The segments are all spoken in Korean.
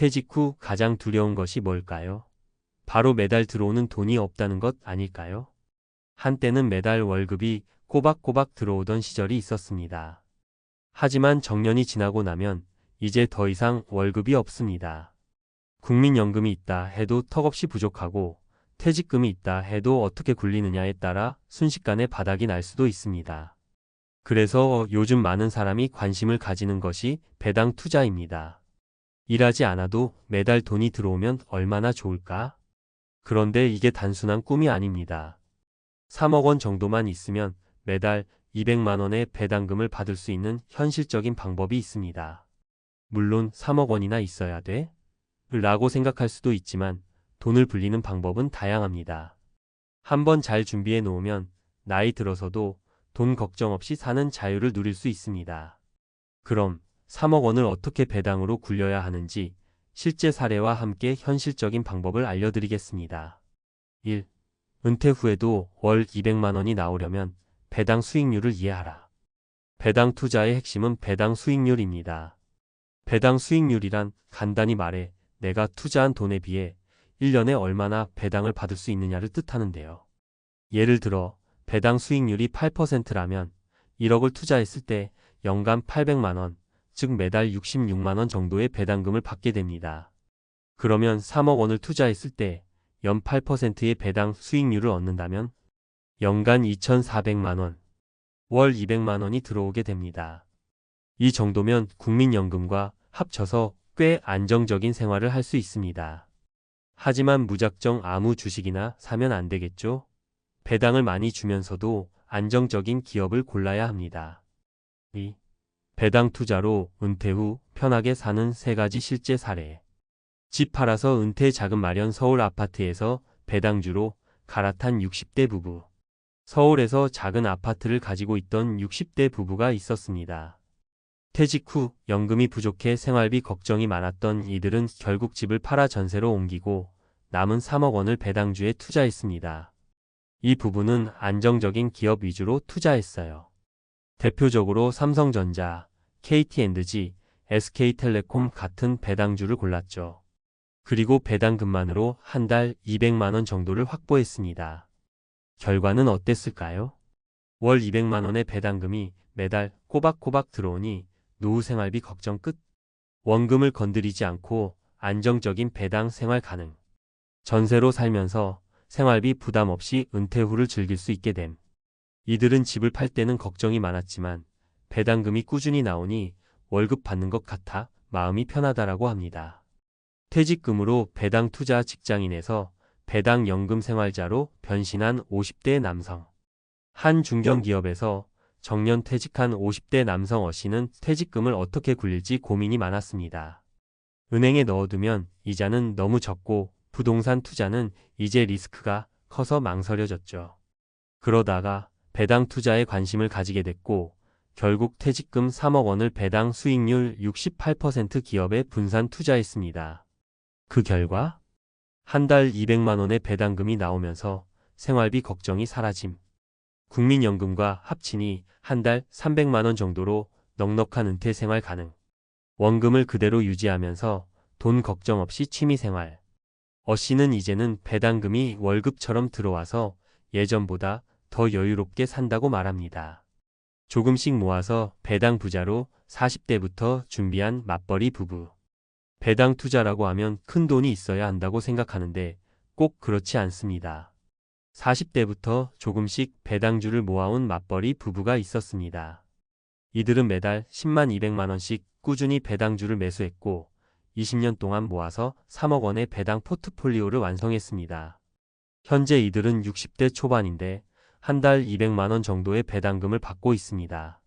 퇴직 후 가장 두려운 것이 뭘까요? 바로 매달 들어오는 돈이 없다는 것 아닐까요? 한때는 매달 월급이 꼬박꼬박 들어오던 시절이 있었습니다. 하지만 정년이 지나고 나면 이제 더 이상 월급이 없습니다. 국민연금이 있다 해도 턱없이 부족하고 퇴직금이 있다 해도 어떻게 굴리느냐에 따라 순식간에 바닥이 날 수도 있습니다. 그래서 요즘 많은 사람이 관심을 가지는 것이 배당 투자입니다. 일하지 않아도 매달 돈이 들어오면 얼마나 좋을까? 그런데 이게 단순한 꿈이 아닙니다. 3억 원 정도만 있으면 매달 200만 원의 배당금을 받을 수 있는 현실적인 방법이 있습니다. 물론 3억 원이나 있어야 돼? 라고 생각할 수도 있지만 돈을 불리는 방법은 다양합니다. 한번 잘 준비해 놓으면 나이 들어서도 돈 걱정 없이 사는 자유를 누릴 수 있습니다. 그럼 3억 원을 어떻게 배당으로 굴려야 하는지 실제 사례와 함께 현실적인 방법을 알려드리겠습니다. 1. 은퇴 후에도 월 200만 원이 나오려면 배당 수익률을 이해하라. 배당 투자의 핵심은 배당 수익률입니다. 배당 수익률이란 간단히 말해 내가 투자한 돈에 비해 1년에 얼마나 배당을 받을 수 있느냐를 뜻하는데요. 예를 들어 배당 수익률이 8%라면 1억을 투자했을 때 연간 800만 원, 즉 매달 66만 원 정도의 배당금을 받게 됩니다. 그러면 3억 원을 투자했을 때 연 8%의 배당 수익률을 얻는다면 연간 2,400만 원, 월 200만 원이 들어오게 됩니다. 이 정도면 국민연금과 합쳐서 꽤 안정적인 생활을 할 수 있습니다. 하지만 무작정 아무 주식이나 사면 안 되겠죠? 배당을 많이 주면서도 안정적인 기업을 골라야 합니다. 2. 배당 투자로 은퇴 후 편하게 사는 3가지 실제 사례. 집 팔아서 은퇴 자금 마련. 서울 아파트에서 배당주로 갈아탄 60대 부부. 서울에서 작은 아파트를 가지고 있던 60대 부부가 있었습니다. 퇴직 후 연금이 부족해 생활비 걱정이 많았던 이들은 결국 집을 팔아 전세로 옮기고 남은 3억 원을 배당주에 투자했습니다. 이 부부는 안정적인 기업 위주로 투자했어요. 대표적으로 삼성전자, KT&G, SK텔레콤 같은 배당주를 골랐죠. 그리고 배당금만으로 한 달 200만 원 정도를 확보했습니다. 결과는 어땠을까요? 월 200만 원의 배당금이 매달 꼬박꼬박 들어오니 노후 생활비 걱정 끝. 원금을 건드리지 않고 안정적인 배당 생활 가능. 전세로 살면서 생활비 부담 없이 은퇴 후를 즐길 수 있게 됨. 이들은 집을 팔 때는 걱정이 많았지만 배당금이 꾸준히 나오니 월급 받는 것 같아 마음이 편하다라고 합니다. 퇴직금으로 배당 투자. 직장인에서 배당 연금 생활자로 변신한 50대 남성. 한 중견기업에서 정년 퇴직한 50대 남성 어씨는 퇴직금을 어떻게 굴릴지 고민이 많았습니다. 은행에 넣어두면 이자는 너무 적고 부동산 투자는 이제 리스크가 커서 망설여졌죠. 그러다가 배당 투자에 관심을 가지게 됐고 결국 퇴직금 3억 원을 배당 수익률 68% 기업에 분산 투자했습니다. 그 결과 한 달 200만 원의 배당금이 나오면서 생활비 걱정이 사라짐. 국민연금과 합치니 한 달 300만 원 정도로 넉넉한 은퇴 생활 가능. 원금을 그대로 유지하면서 돈 걱정 없이 취미생활. 어씨는 이제는 배당금이 월급처럼 들어와서 예전보다 더 여유롭게 산다고 말합니다. 조금씩 모아서 배당 부자로 40대부터 준비한 맞벌이 부부. 배당 투자라고 하면 큰 돈이 있어야 한다고 생각하는데 꼭 그렇지 않습니다. 40대부터 조금씩 배당주를 모아온 맞벌이 부부가 있었습니다. 이들은 매달 10만 200만 원씩 꾸준히 배당주를 매수했고 20년 동안 모아서 3억 원의 배당 포트폴리오를 완성했습니다. 현재 이들은 60대 초반인데 한 달 200만 원 정도의 배당금을 받고 있습니다.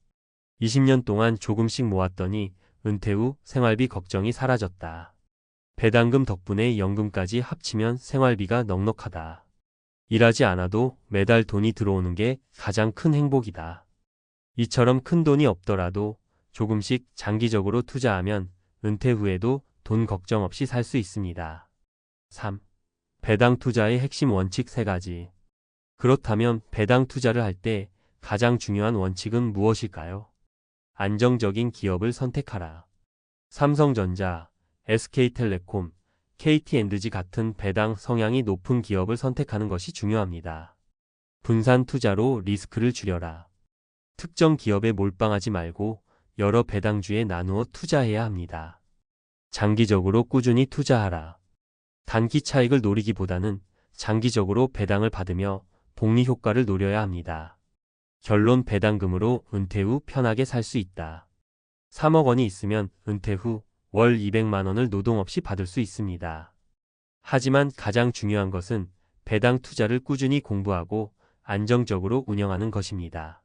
20년 동안 조금씩 모았더니 은퇴 후 생활비 걱정이 사라졌다. 배당금 덕분에 연금까지 합치면 생활비가 넉넉하다. 일하지 않아도 매달 돈이 들어오는 게 가장 큰 행복이다. 이처럼 큰 돈이 없더라도 조금씩 장기적으로 투자하면 은퇴 후에도 돈 걱정 없이 살 수 있습니다. 3. 배당 투자의 핵심 원칙 3가지. 그렇다면 배당 투자를 할 때 가장 중요한 원칙은 무엇일까요? 안정적인 기업을 선택하라. 삼성전자, SK텔레콤, KT엔드지 같은 배당 성향이 높은 기업을 선택하는 것이 중요합니다. 분산 투자로 리스크를 줄여라. 특정 기업에 몰빵하지 말고 여러 배당주에 나누어 투자해야 합니다. 장기적으로 꾸준히 투자하라. 단기 차익을 노리기보다는 장기적으로 배당을 받으며 복리 효과를 노려야 합니다. 결론 배당금으로 은퇴 후 편하게 살 수 있다. 3억 원이 있으면 은퇴 후 월 200만 원을 노동 없이 받을 수 있습니다. 하지만 가장 중요한 것은 배당 투자를 꾸준히 공부하고 안정적으로 운영하는 것입니다.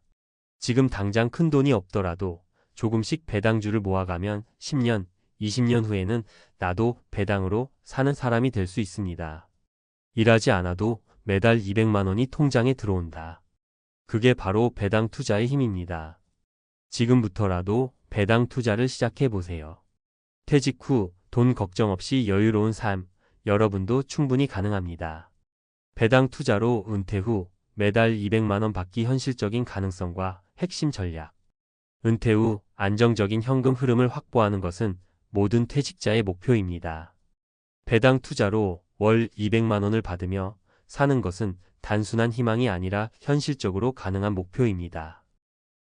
지금 당장 큰 돈이 없더라도 조금씩 배당주를 모아가면 10년, 20년 후에는 나도 배당으로 사는 사람이 될 수 있습니다. 일하지 않아도 매달 200만 원이 통장에 들어온다. 그게 바로 배당 투자의 힘입니다. 지금부터라도 배당 투자를 시작해 보세요. 퇴직 후 돈 걱정 없이 여유로운 삶, 여러분도 충분히 가능합니다. 배당 투자로 은퇴 후 매달 200만 원 받기 현실적인 가능성과 핵심 전략. 은퇴 후 안정적인 현금 흐름을 확보하는 것은 모든 퇴직자의 목표입니다. 배당 투자로 월 200만 원을 받으며 사는 것은 단순한 희망이 아니라 현실적으로 가능한 목표입니다.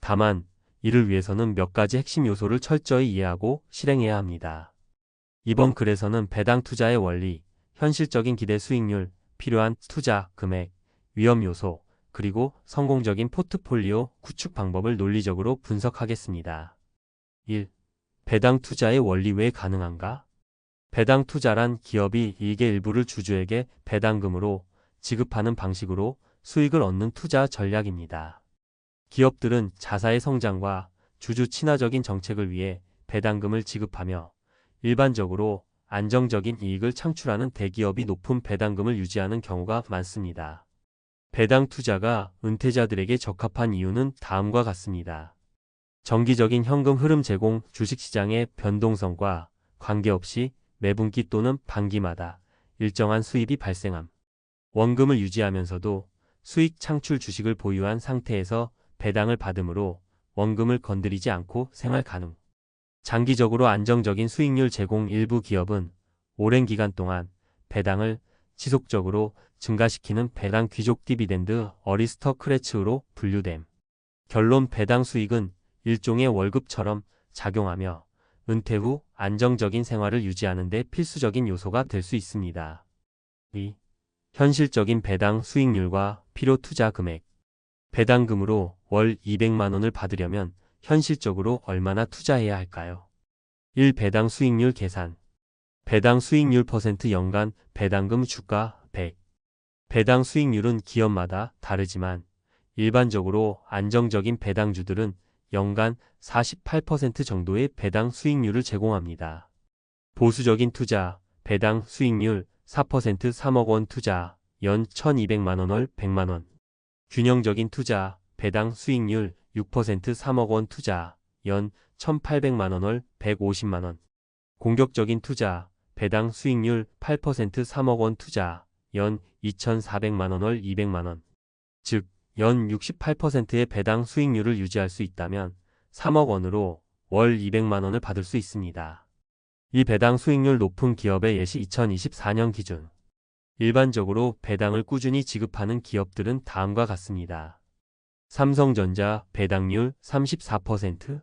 다만 이를 위해서는 몇 가지 핵심 요소를 철저히 이해하고 실행해야 합니다. 이번 글에서는 배당 투자의 원리, 현실적인 기대 수익률, 필요한 투자 금액, 위험 요소, 그리고 성공적인 포트폴리오 구축 방법을 논리적으로 분석하겠습니다. 1. 배당 투자의 원리 왜 가능한가? 배당 투자란 기업이 이익의 일부를 주주에게 배당금으로 지급하는 방식으로 수익을 얻는 투자 전략입니다. 기업들은 자사의 성장과 주주 친화적인 정책을 위해 배당금을 지급하며 일반적으로 안정적인 이익을 창출하는 대기업이 높은 배당금을 유지하는 경우가 많습니다. 배당 투자가 은퇴자들에게 적합한 이유는 다음과 같습니다. 정기적인 현금 흐름 제공, 주식시장의 변동성과 관계없이 매분기 또는 반기마다 일정한 수입이 발생함. 원금을 유지하면서도 수익 창출 주식을 보유한 상태에서 배당을 받으므로 원금을 건드리지 않고 생활 가능. 장기적으로 안정적인 수익률 제공. 일부 기업은 오랜 기간 동안 배당을 지속적으로 증가시키는 배당 귀족 디비덴드 어리스터크래츠로 분류됨. 결론 배당 수익은 일종의 월급처럼 작용하며 은퇴 후 안정적인 생활을 유지하는 데 필수적인 요소가 될 수 있습니다. 2. 현실적인 배당 수익률과 필요 투자 금액. 배당금으로 월 200만 원을 받으려면 현실적으로 얼마나 투자해야 할까요? 1. 배당 수익률 계산. 배당 수익률 % 연간 배당금 주가 100. 배당 수익률은 기업마다 다르지만 일반적으로 안정적인 배당주들은 연간 48% 정도의 배당 수익률을 제공합니다. 보수적인 투자, 배당 수익률 4% 3억 원 투자, 연 1200만 원 월 100만 원. 균형적인 투자, 배당 수익률 6% 3억 원 투자, 연 1800만 원 월 150만 원. 공격적인 투자, 배당 수익률 8% 3억 원 투자, 연 2400만 원 월 200만 원. 즉, 연 68%의 배당 수익률을 유지할 수 있다면 3억 원으로 월 200만 원을 받을 수 있습니다. 이 배당 수익률 높은 기업의 예시 2024년 기준. 일반적으로 배당을 꾸준히 지급하는 기업들은 다음과 같습니다. 삼성전자 배당률 34%,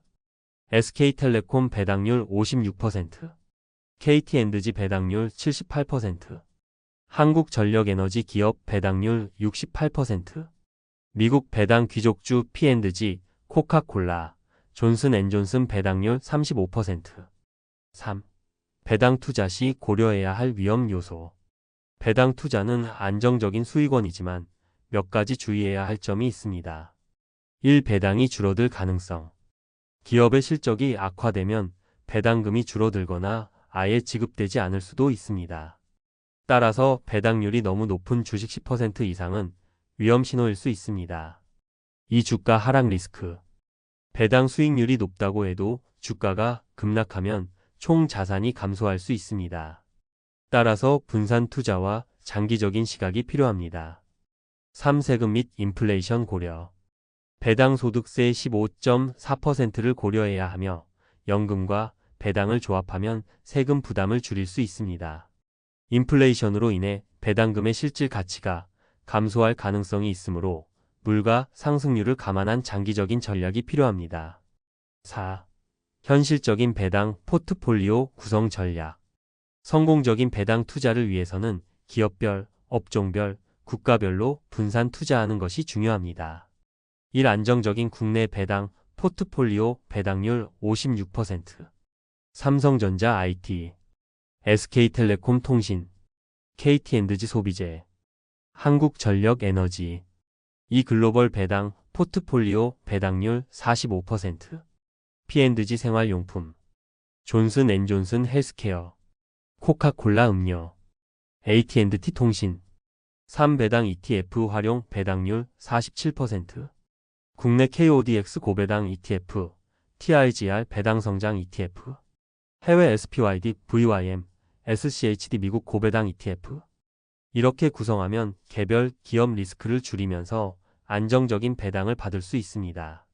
SK텔레콤 배당률 56%, KT엔드지 배당률 78%, 한국전력에너지 기업 배당률 68%, 미국 배당 귀족주 P&G, 코카콜라, 존슨앤존슨 배당률 35%. 3. 배당 투자 시 고려해야 할 위험 요소. 배당 투자는 안정적인 수익원이지만 몇 가지 주의해야 할 점이 있습니다. 1. 배당이 줄어들 가능성. 기업의 실적이 악화되면 배당금이 줄어들거나 아예 지급되지 않을 수도 있습니다. 따라서 배당률이 너무 높은 주식 10% 이상은 위험 신호일 수 있습니다. 2. 주가 하락 리스크. 배당 수익률이 높다고 해도 주가가 급락하면 총 자산이 감소할 수 있습니다. 따라서 분산 투자와 장기적인 시각이 필요합니다. 3. 세금 및 인플레이션 고려. 배당 소득세 15.4%를 고려해야 하며 연금과 배당을 조합하면 세금 부담을 줄일 수 있습니다. 인플레이션으로 인해 배당금의 실질 가치가 감소할 가능성이 있으므로 물가 상승률을 감안한 장기적인 전략이 필요합니다. 4. 현실적인 배당 포트폴리오 구성 전략. 성공적인 배당 투자를 위해서는 기업별, 업종별, 국가별로 분산 투자하는 것이 중요합니다. 1. 안정적인 국내 배당 포트폴리오 배당률 56%. 삼성전자 IT, SK텔레콤 통신, KT&G 소비재, 한국전력에너지. 2. 글로벌 배당 포트폴리오 배당률 45%. P&G 생활용품, 존슨앤존슨 헬스케어, 코카콜라 음료, AT&T 통신. 3. 배당 ETF 활용 배당률 47%. 국내 KODX 고배당 ETF, TIGR 배당 성장 ETF, 해외 SPYD, VYM, SCHD 미국 고배당 ETF. 이렇게 구성하면 개별 기업 리스크를 줄이면서 안정적인 배당을 받을 수 있습니다.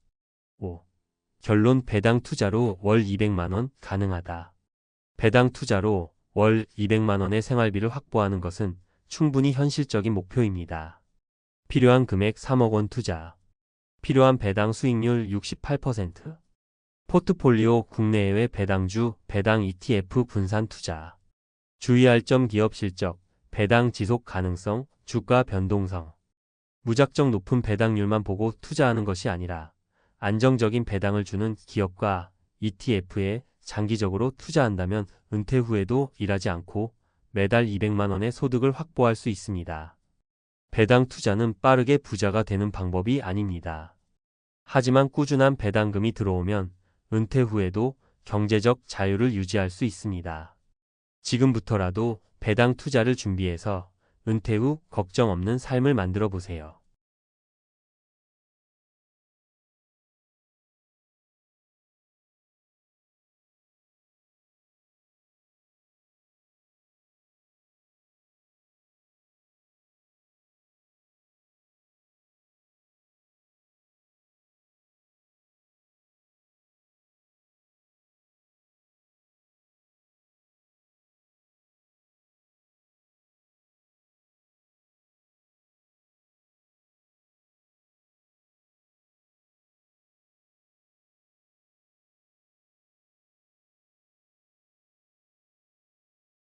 5. 결론 배당 투자로 월 200만원 가능하다. 배당 투자로 월 200만원의 생활비를 확보하는 것은 충분히 현실적인 목표입니다. 필요한 금액 3억 원 투자. 필요한 배당 수익률 68%. 포트폴리오 국내외 배당주, 배당 ETF 분산 투자. 주의할 점 기업 실적, 배당 지속 가능성, 주가 변동성. 무작정 높은 배당률만 보고 투자하는 것이 아니라 안정적인 배당을 주는 기업과 ETF에 장기적으로 투자한다면 은퇴 후에도 일하지 않고 매달 200만 원의 소득을 확보할 수 있습니다. 배당 투자는 빠르게 부자가 되는 방법이 아닙니다. 하지만 꾸준한 배당금이 들어오면 은퇴 후에도 경제적 자유를 유지할 수 있습니다. 지금부터라도 배당 투자를 준비해서 은퇴 후 걱정 없는 삶을 만들어 보세요.